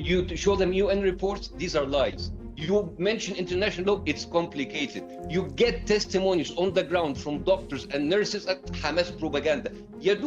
You show them UN reports, these are lies. You mention international law, it's complicated. You get testimonies on the ground from doctors and nurses at Hamas propaganda.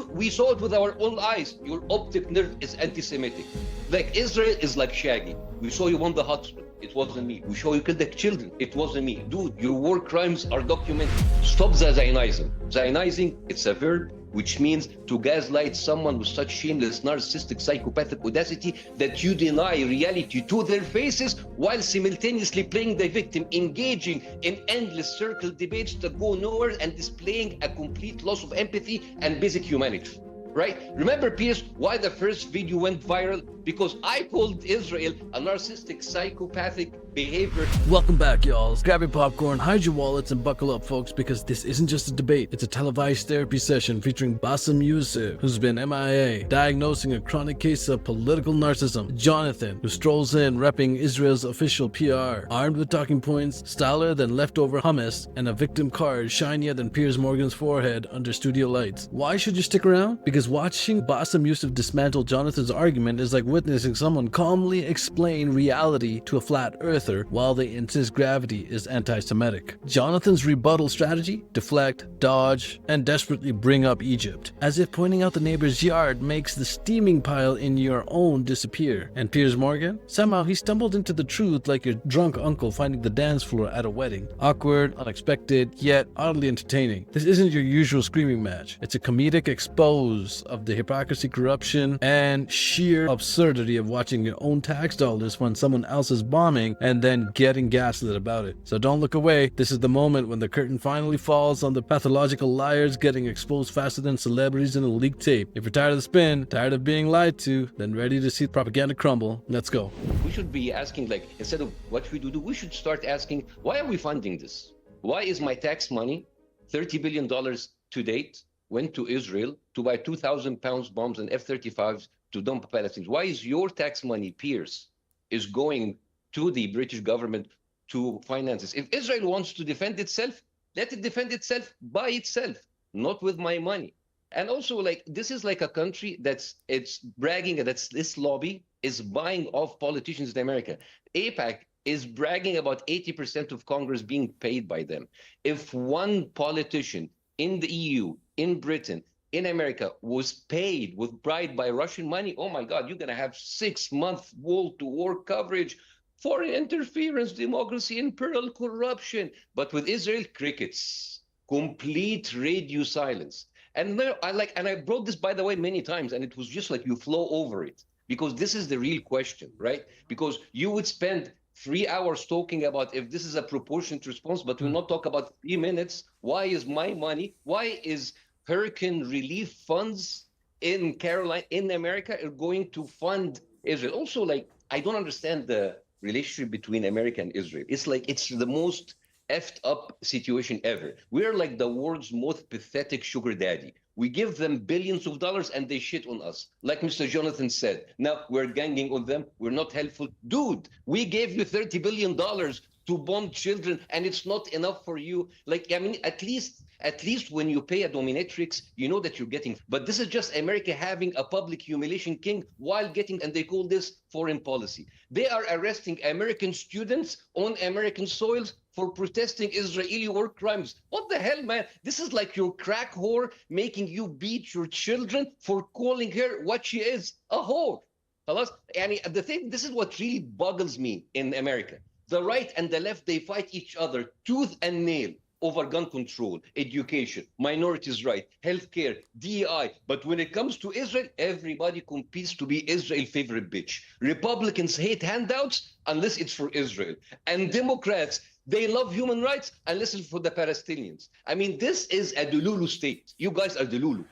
We saw it with our own eyes. Your optic nerve is anti-Semitic. Like Israel is like Shaggy. We saw you on the hospital. It wasn't me. We show you killed the children. It wasn't me. Dude, your war crimes are documented. Stop the Zionizing. Zionizing, it's a verb, which means to gaslight someone with such shameless, narcissistic, psychopathic audacity that you deny reality to their faces while simultaneously playing the victim, engaging in endless circle debates that go nowhere and displaying a complete loss of empathy and basic humanity. Right? Remember, Pierce, why the first video went viral? Because I called Israel a narcissistic, psychopathic behavior. Welcome back, y'all. Grab your popcorn, hide your wallets, and buckle up, folks, because this isn't just a debate. It's a televised therapy session featuring Bassem Youssef, who's been MIA, diagnosing a chronic case of political narcissism. Jonathan, who strolls in repping Israel's official PR, armed with talking points, styler than leftover hummus, and a victim card shinier than Piers Morgan's forehead under studio lights. Why should you stick around? Because watching Bassem Youssef dismantle Jonathan's argument is like witnessing someone calmly explain reality to a flat earther while they insist gravity is anti-Semitic. Jonathan's rebuttal strategy: deflect, dodge, and desperately bring up Egypt, as if pointing out the neighbor's yard makes the steaming pile in your own disappear. And Piers Morgan? Somehow he stumbled into the truth like your drunk uncle finding the dance floor at a wedding. Awkward, unexpected, yet oddly entertaining. This isn't your usual screaming match. It's a comedic expose of the hypocrisy, corruption, and sheer absurdity of watching your own tax dollars fund someone else's bombing and then getting gaslit about it. So don't look away. This is the moment when the curtain finally falls on the pathological liars getting exposed faster than celebrities in a leaked tape. If you're tired of the spin, tired of being lied to, then ready to see propaganda crumble, let's go. We should be asking, like, instead of what we do, we should start asking, why are we funding this? Why is my tax money, $30 billion to date, went to Israel to buy 2,000 pounds bombs and F-35s to dump Palestinians? Why is your tax money, Pierce, is going to the British government to finance this? If Israel wants to defend itself, let it defend itself by itself, not with my money. And also, like, this is like a country it's bragging that this lobby is buying off politicians in America. AIPAC is bragging about 80% of Congress being paid by them. If one politician in the EU, in Britain, in America was paid with bribed by Russian money, oh my God, you're going to have 6-month wall-to-war coverage, foreign interference, democracy in peril, corruption. But with Israel, crickets, complete radio silence. And I brought this, by the way, many times, and it was just like you flow over it, because this is the real question, right? Because you would spend 3 hours talking about if this is a proportionate response, but we'll not talk about 3 minutes. Why is my money? Why is hurricane relief funds in Carolina, in America, are going to fund Israel? Also, like, I don't understand the relationship between America and Israel. It's like, it's the most effed up situation ever. We're like the world's most pathetic sugar daddy. We give them billions of dollars and they shit on us. Like Mr. Jonathan said, now we're ganging on them. We're not helpful. Dude, we gave you $30 billion to bomb children and it's not enough for you. Like, I mean, at least when you pay a dominatrix, you know that you're getting. But this is just America having a public humiliation king while getting, and they call this foreign policy. They are arresting American students on American soils for protesting Israeli war crimes. What the hell, man? This is like your crack whore making you beat your children for calling her what she is, a whore. And the thing, this is what really boggles me in America. The right and the left, they fight each other tooth and nail over gun control, education, minorities' rights, healthcare, DEI. But when it comes to Israel, everybody competes to be Israel's favorite bitch. Republicans hate handouts unless it's for Israel. And Democrats, they love human rights unless it's for the Palestinians. I mean, this is a Delulu state. You guys are Delulu.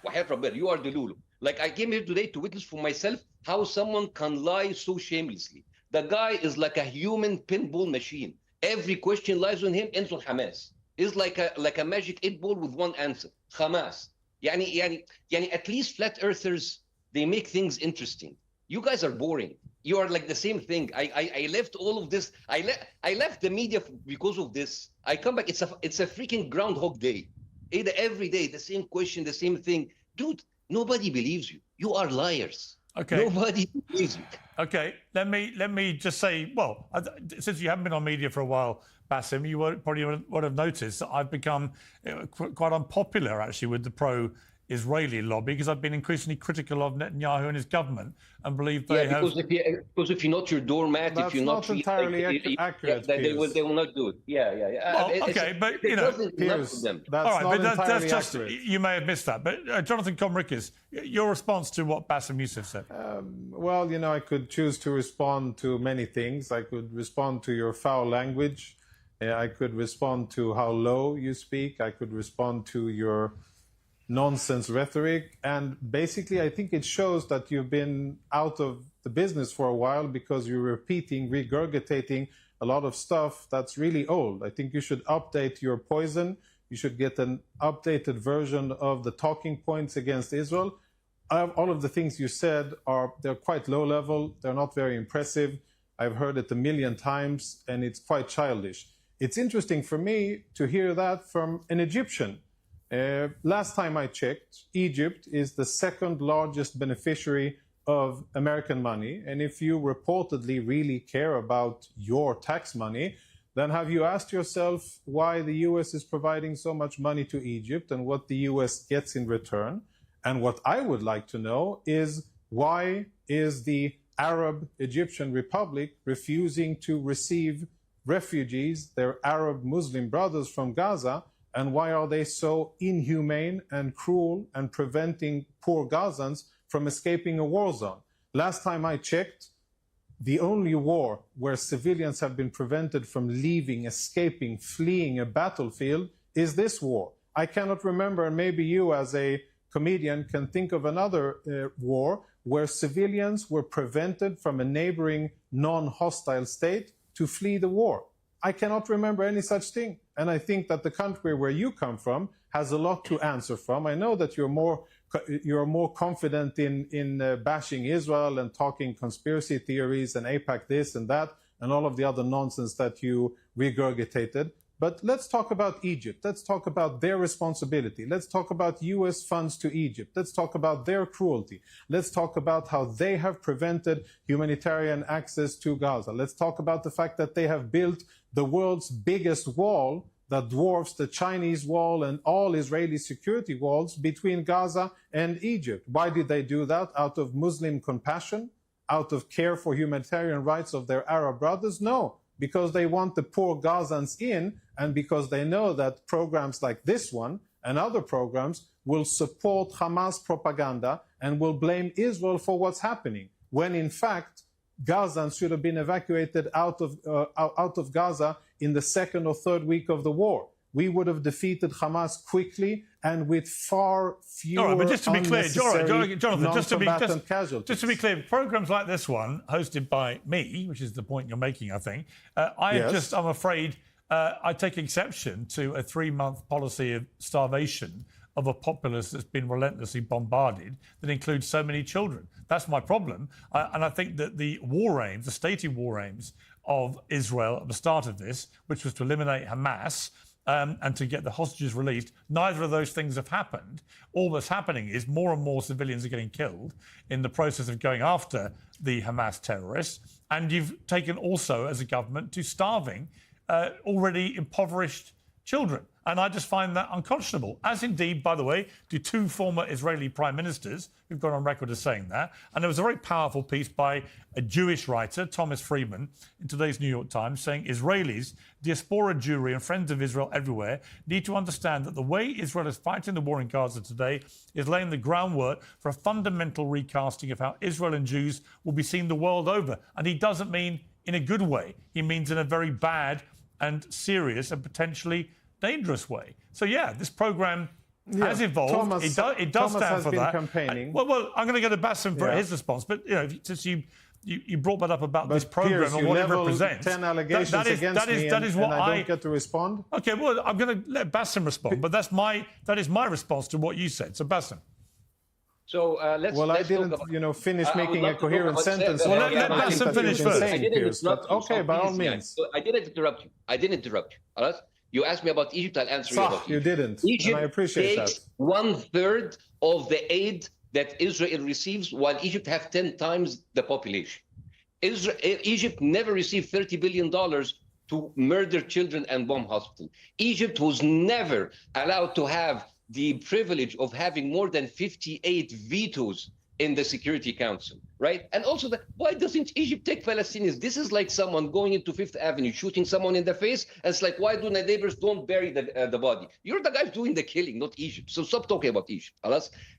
You are Delulu. Like, I came here today to witness for myself how someone can lie so shamelessly. The guy is like a human pinball machine. Every question lies on him, ends on Hamas. It's like a magic 8-ball with one answer. Hamas. Yani, at least flat earthers, they make things interesting. You guys are boring. You are like the same thing. I left all of this. I left the media because of this. I come back. It's a freaking Groundhog Day. Every day, the same question, the same thing. Dude, nobody believes you. You are liars. Okay. Nobody believes it. Okay, let me just say, well, since you haven't been on media for a while, Bassem, you probably would have noticed that I've become quite unpopular, actually, with the pro-Israeli lobby, because I've been increasingly critical of Netanyahu and his government and believe they have... Because if you're not your doormat, That's if you're not entirely accurate, they will not do it. Well, okay, but, you know... Piers, that's all right, not but entirely that's just... accurate. You may have missed that. But, Jonathan Conricus, your response to what Bassem Youssef said? Well, you know, I could choose to respond to many things. I could respond to your foul language. I could respond to how low you speak. I could respond to your nonsense rhetoric. And basically, I think it shows that you've been out of the business for a while because you're repeating, regurgitating a lot of stuff that's really old. I think you should update your poison. You should get an updated version of the talking points against Israel. All of the things you said they're quite low level. They're not very impressive. I've heard it a million times, and it's quite childish. It's interesting for me to hear that from an Egyptian. Last time I checked, Egypt is the second largest beneficiary of American money. And if you reportedly really care about your tax money, then have you asked yourself why the US is providing so much money to Egypt and what the US gets in return? And what I would like to know is, why is the Arab Egyptian Republic refusing to receive refugees, their Arab Muslim brothers from Gaza, and why are they so inhumane and cruel and preventing poor Gazans from escaping a war zone? Last time I checked, the only war where civilians have been prevented from leaving, escaping, fleeing a battlefield is this war. I cannot remember, and maybe you as a comedian can think of another war where civilians were prevented from a neighboring non-hostile state to flee the war. I cannot remember any such thing. And I think that the country where you come from has a lot to answer from. I know that you're more confident in bashing Israel and talking conspiracy theories and AIPAC this and that and all of the other nonsense that you regurgitated. But let's talk about Egypt. Let's talk about their responsibility. Let's talk about US funds to Egypt. Let's talk about their cruelty. Let's talk about how they have prevented humanitarian access to Gaza. Let's talk about the fact that they have built the world's biggest wall that dwarfs the Chinese wall and all Israeli security walls between Gaza and Egypt. Why did they do that? Out of Muslim compassion? Out of care for humanitarian rights of their Arab brothers? No, because they want the poor Gazans in, and because they know that programs like this one and other programs will support Hamas propaganda and will blame Israel for what's happening, when in fact Gazans should have been evacuated out of Gaza in the second or third week of the war. We would have defeated Hamas quickly and with far fewer all right, but just to be clear, Jonathan, casualties. Just to be clear, programs like this one, hosted by me, which is the point you're making, I think, I'm afraid, I take exception to a 3-month policy of starvation of a populace that's been relentlessly bombarded that includes so many children. That's my problem. And I think that the war aims, the stated war aims of Israel at the start of this, which was to eliminate Hamas and to get the hostages released, neither of those things have happened. All that's happening is more and more civilians are getting killed in the process of going after the Hamas terrorists. And you've taken also, as a government, to starving already impoverished children. And I just find that unconscionable, as indeed, by the way, do 2 former Israeli prime ministers who've gone on record as saying that. And there was a very powerful piece by a Jewish writer, Thomas Friedman, in today's New York Times, saying Israelis, diaspora Jewry and friends of Israel everywhere need to understand that the way Israel is fighting the war in Gaza today is laying the groundwork for a fundamental recasting of how Israel and Jews will be seen the world over. And he doesn't mean in a good way. He means in a very bad and serious and potentially dangerous way. So, yeah, this programme has evolved. It does stand for that. Campaigning. Well, I'm going to go to Bassem for his response. But, you know, since you brought that up about this programme and what it represents. 10 allegations against me and I don't get to respond? OK, well, I'm going to let Bassem respond. But that is my response to what you said. So, Bassem. So I didn't, finish making a coherent sentence. Well, let Bassem finish first. I didn't interrupt you. Okay, by all means. I didn't interrupt you. All right? You asked me about Egypt, I'll answer you about Egypt. You didn't. Egypt and I appreciate takes that. 1/3 of the aid that Israel receives, while Egypt have 10 times the population. Egypt never received $30 billion to murder children and bomb hospitals. Egypt was never allowed to have the privilege of having more than 58 vetoes in the Security Council, right? And also, why doesn't Egypt take Palestinians? This is like someone going into Fifth Avenue, shooting someone in the face, and it's like, why do the neighbors don't bury the body? You're the guys doing the killing, not Egypt. So stop talking about Egypt.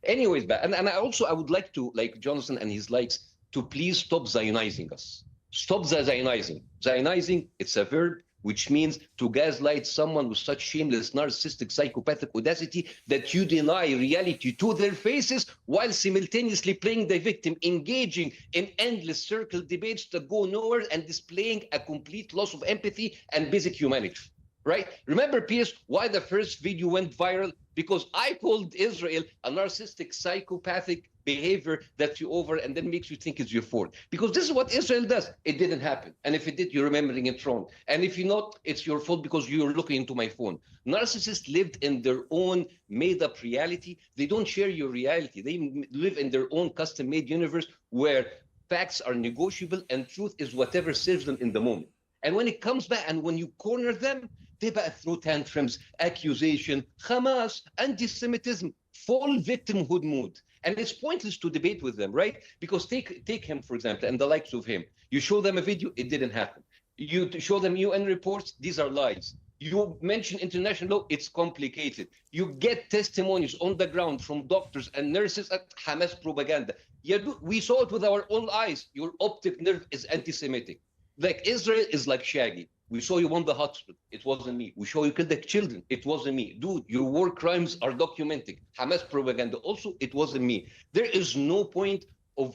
Anyways, and I would like to, like Jonathan and his likes, to please stop Zionizing us. Stop the Zionizing. Zionizing, it's a verb, which means to gaslight someone with such shameless, narcissistic, psychopathic audacity that you deny reality to their faces while simultaneously playing the victim, engaging in endless circle debates that go nowhere and displaying a complete loss of empathy and basic humanity, right? Remember, Piers, why the first video went viral? Because I called Israel a narcissistic, psychopathic behavior that you over and then makes you think it's your fault. Because this is what Israel does. It didn't happen. And if it did, you're remembering it wrong. And if you're not, it's your fault because you're looking into my phone. Narcissists lived in their own made-up reality. They don't share your reality. They live in their own custom-made universe where facts are negotiable and truth is whatever serves them in the moment. And when it comes back and when you corner them, they throw tantrums, accusation, Hamas, anti-Semitism, full victimhood mood. And it's pointless to debate with them, right? Because take him, for example, and the likes of him. You show them a video, it didn't happen. You show them UN reports, these are lies. You mention international law, it's complicated. You get testimonies on the ground from doctors and nurses at Hamas propaganda. We saw it with our own eyes. Your optic nerve is anti-Semitic. Like Israel is like Shaggy. We saw you won the hospital. It wasn't me. We saw you killed the children. It wasn't me. Dude, your war crimes are documented. Hamas propaganda. Also, it wasn't me. There is no point of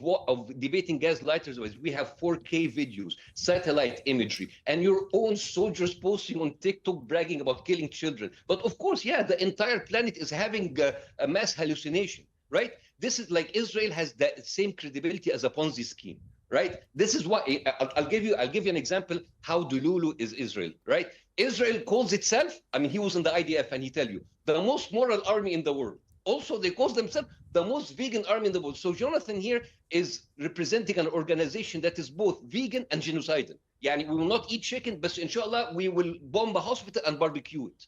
debating gaslighters. We have 4K videos, satellite imagery, and your own soldiers posting on TikTok bragging about killing children. But of course, yeah, the entire planet is having a mass hallucination, right? This is like Israel has the same credibility as a Ponzi scheme. Right? This is why I'll give you an example how Delulu is Israel, right? Israel calls itself, I mean, he was in the IDF and he tell you, the most moral army in the world. Also, they call themselves the most vegan army in the world. So Jonathan here is representing an organization that is both vegan and genocidal. Yani we will not eat chicken, but inshallah, we will bomb a hospital and barbecue it.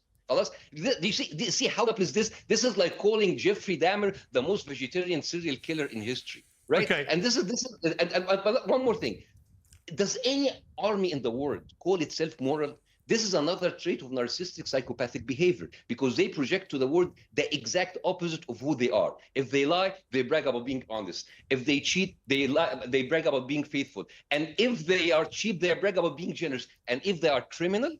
Do you see how up is this? This is like calling Jeffrey Dahmer the most vegetarian serial killer in history. Right. Okay. And this is but one more thing. Does any army in the world call itself moral? This is another trait of narcissistic psychopathic behavior because they project to the world the exact opposite of who they are. If they lie, they brag about being honest. If they cheat, they brag about being faithful. And if they are cheap, they brag about being generous. And if they are criminal,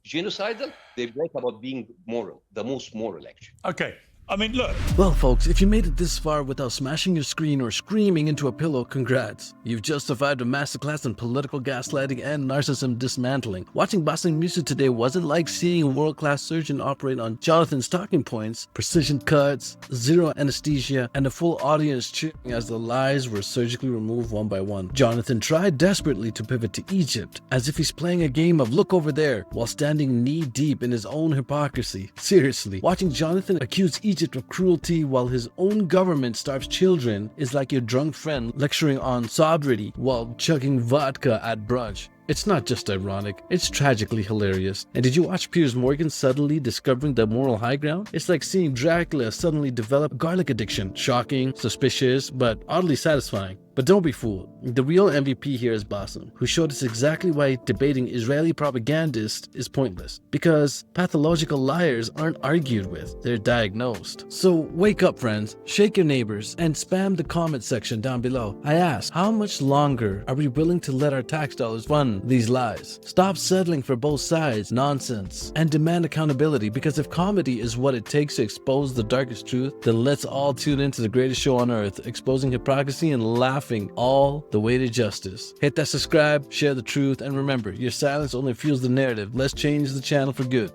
genocidal, they brag about being moral, the most moral actually. Okay. I mean, look. Well, folks, if you made it this far without smashing your screen or screaming into a pillow, congrats. You've just survived a masterclass in political gaslighting and narcissism dismantling. Watching Bassem Youssef today wasn't like seeing a world-class surgeon operate on Jonathan's talking points, precision cuts, zero anesthesia, and a full audience cheering as the lies were surgically removed one by one. Jonathan tried desperately to pivot to Egypt, as if he's playing a game of look over there, while standing knee-deep in his own hypocrisy. Seriously, watching Jonathan accuse Egypt of cruelty while his own government starves children is like your drunk friend lecturing on sobriety while chugging vodka at brunch. It's not just ironic, it's tragically hilarious. And did you watch Piers Morgan suddenly discovering the moral high ground? It's like seeing Dracula suddenly develop a garlic addiction. Shocking, suspicious, but oddly satisfying. But don't be fooled. The real MVP here is Bassem, who showed us exactly why debating Israeli propagandists is pointless. Because pathological liars aren't argued with, they're diagnosed. So wake up, friends, shake your neighbors, and spam the comment section down below. I ask, how much longer are we willing to let our tax dollars fund these lies? Stop settling for both sides nonsense and demand accountability, because if comedy is what it takes to expose the darkest truth, then let's all tune into the greatest show on earth, exposing hypocrisy and laughing all the way to justice. Hit that subscribe, share the truth, and remember, your silence only fuels the narrative. Let's change the channel for good.